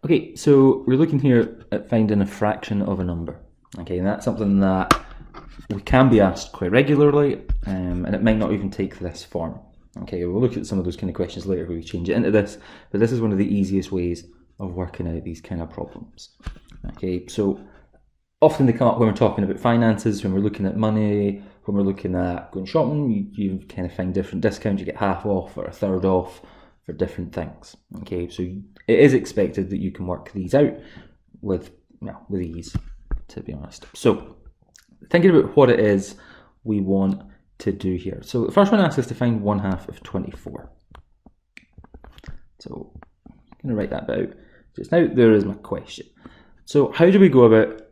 Okay, so we're looking here at finding a fraction of a number. Okay, and that's something that we can be asked quite regularly, and it might not even take this form. Okay, we'll look at some of those kind of questions later where we change it into this, but this is one of the easiest ways of working out these kind of problems. Okay, so often they come up when we're talking about finances, when we're looking at money, when we're looking at going shopping, you kind of find different discounts, you get half off or a third off for different things. Okay, so it is expected that you can work these out with ease, to be honest. So thinking about what it is we want to do here. So the first one asks us to find 1/2 of 24. So I'm going to write that bit out. Just now, there is my question. So how do we go about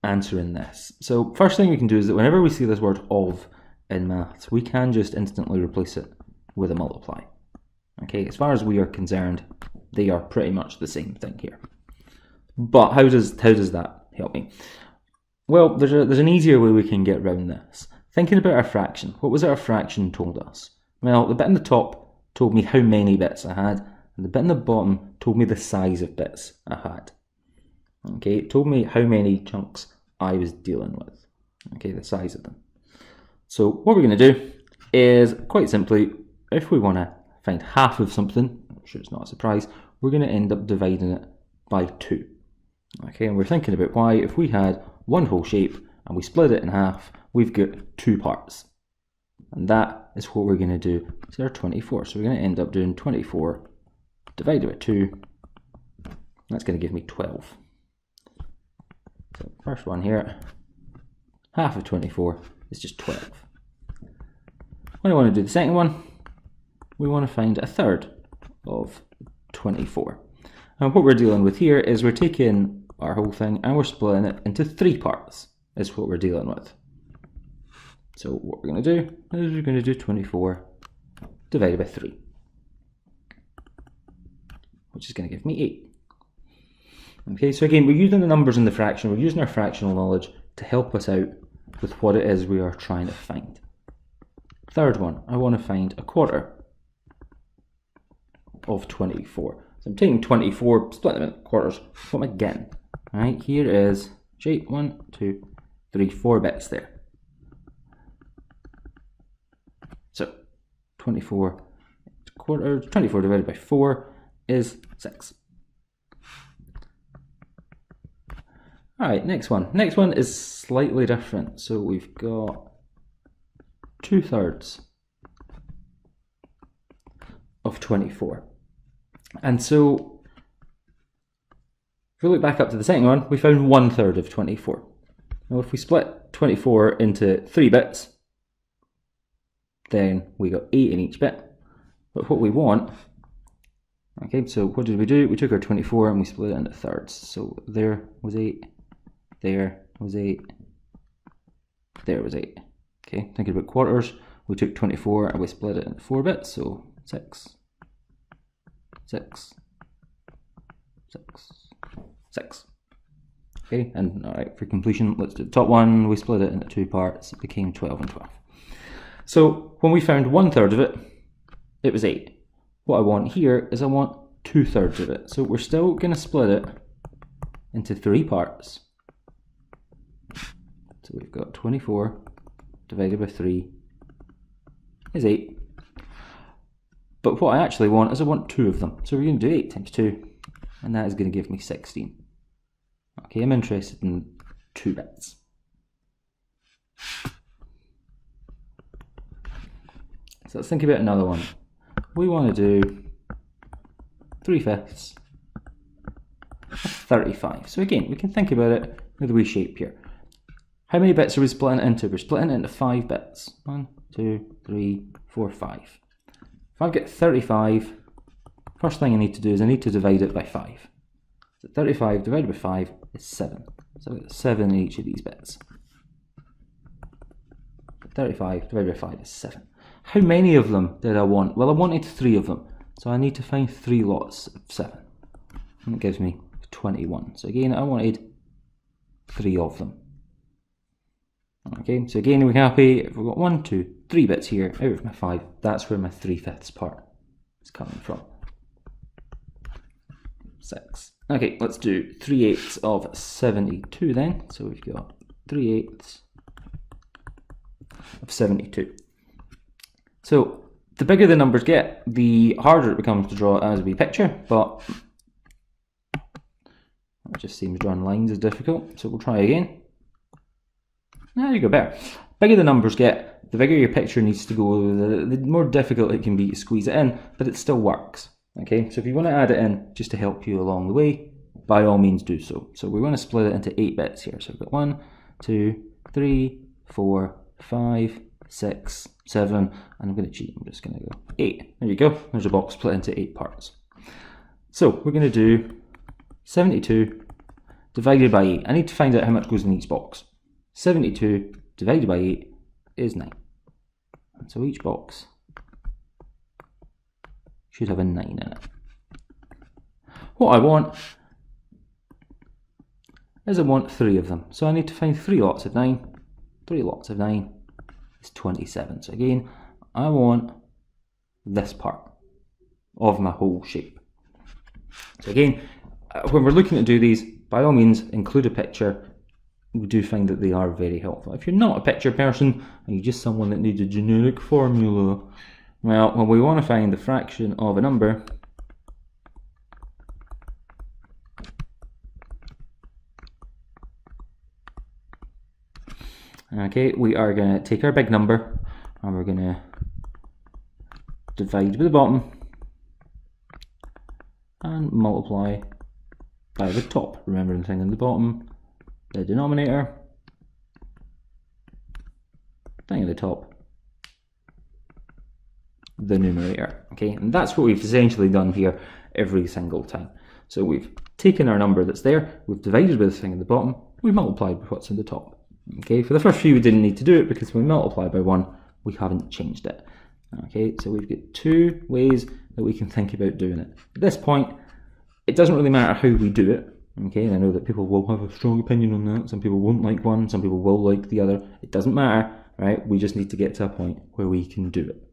answering this? So first thing we can do is that whenever we see this word of in maths, we can just instantly replace it with a multiply. Okay, as far as we are concerned, they are pretty much the same thing here. But how does that help me? Well, there's an easier way we can get around this. Thinking about our fraction, what was it our fraction told us? Well, the bit in the top told me how many bits I had, and the bit in the bottom told me the size of bits I had. Okay, it told me how many chunks I was dealing with. Okay, the size of them. So what we're going to do is, quite simply, if we want to find half of something, I'm sure it's not a surprise, we're going to end up dividing it by 2. Okay, and we're thinking about why, if we had one whole shape and we split it in half, we've got 2 parts. And that is what we're going to do to our 24. So we're going to end up doing 24 divided by 2. That's going to give me 12. So first one here, half of 24 is just 12. When I want to do the second one, we want to find a third of 24. And what we're dealing with here is we're taking our whole thing and we're splitting it into 3 parts, is what we're dealing with. So what we're going to do is we're going to do 24 divided by 3, which is going to give me 8. Okay, so again, we're using the numbers in the fraction, we're using our fractional knowledge to help us out with what it is we are trying to find. Third one, I want to find a quarter of 24. So I'm taking 24, splitting them into quarters. What am I getting? Alright, here is shape 1, 2, 3, 4 bits there. So 24 quarters, 24 divided by 4 is 6. Alright, next one. Next one is slightly different. So we've got 2/3 of 24. And so if we look back up to the second one, we found 1/3 of 24. Now if we split 24 into 3 bits, then we got 8 in each bit. But what we want, okay, so what did we do? We took our 24 and we split it into thirds. So there was 8, there was 8, there was 8. Okay, thinking about quarters, we took 24 and we split it into 4 bits, so 6, 6, 6, 6. Okay, and alright, for completion, let's do the top one. We split it into 2 parts, it became 12 and 12. So when we found 1/3 of it, it was 8. What I want here is I want 2/3 of it. So we're still going to split it into 3 parts. So we've got 24 divided by 3 is 8. But what I actually want is I want 2 of them. So we're going to do 8 times 2, and that is going to give me 16. Okay, I'm interested in 2 bits. So let's think about another one. We want to do 3/5 of 35. So again, we can think about it with a wee shape here. How many bits are we splitting it into? We're splitting it into 5 bits. 1, 2, 3, 4, 5. If I've got 35, first thing I need to do is I need to divide it by 5. So 35 divided by 5 is 7. So I've got 7 in each of these bits. 35 divided by 5 is 7. How many of them did I want? Well, I wanted 3 of them. So I need to find 3 lots of 7. And it gives me 21. So again, I wanted 3 of them. Okay, so again, we're happy if we've got 1, 2, 3 bits here out of my 5. That's where my 3/5 part is coming from. 6. Okay, let's do 3/8 of 72 then. So we've got 3/8 of 72. So the bigger the numbers get, the harder it becomes to draw as we picture, but it just seems drawing lines is difficult, so we'll try again. There you go, better. Bigger the numbers get, the bigger your picture needs to go, the more difficult it can be to squeeze it in, but it still works. Okay, so if you want to add it in just to help you along the way, by all means do so. So we want to split it into 8 bits here. So we've got 1, 2, 3, 4, 5, 6, 7, and I'm going to cheat, I'm just going to go 8. There you go, there's a box split into 8 parts. So we're going to do 72 divided by 8. I need to find out how much goes in each box. 72 divided by 8 is 9. And so each box should have a 9 in it. What I want is I want 3 of them. So I need to find 3 lots of 9. 3 lots of 9 is 27. So again, I want this part of my whole shape. So again, when we're looking to do these, by all means include a picture. We do find that they are very helpful. If you're not a picture person and you're just someone that needs a generic formula, well, when we want to find the fraction of a number, okay, we are going to take our big number and we're going to divide by the bottom and multiply by the top. Remember the thing in the bottom, the denominator, thing at the top, the numerator. Okay, and that's what we've essentially done here every single time. So we've taken our number that's there, we've divided by the thing at the bottom, we've multiplied by what's in the top. Okay, for the first few we didn't need to do it because when we multiply by 1, we haven't changed it. Okay, so we've got 2 ways that we can think about doing it. At this point, it doesn't really matter how we do it. Okay, and I know that people will have a strong opinion on that. Some people won't like one, some people will like the other. It doesn't matter, right? We just need to get to a point where we can do it.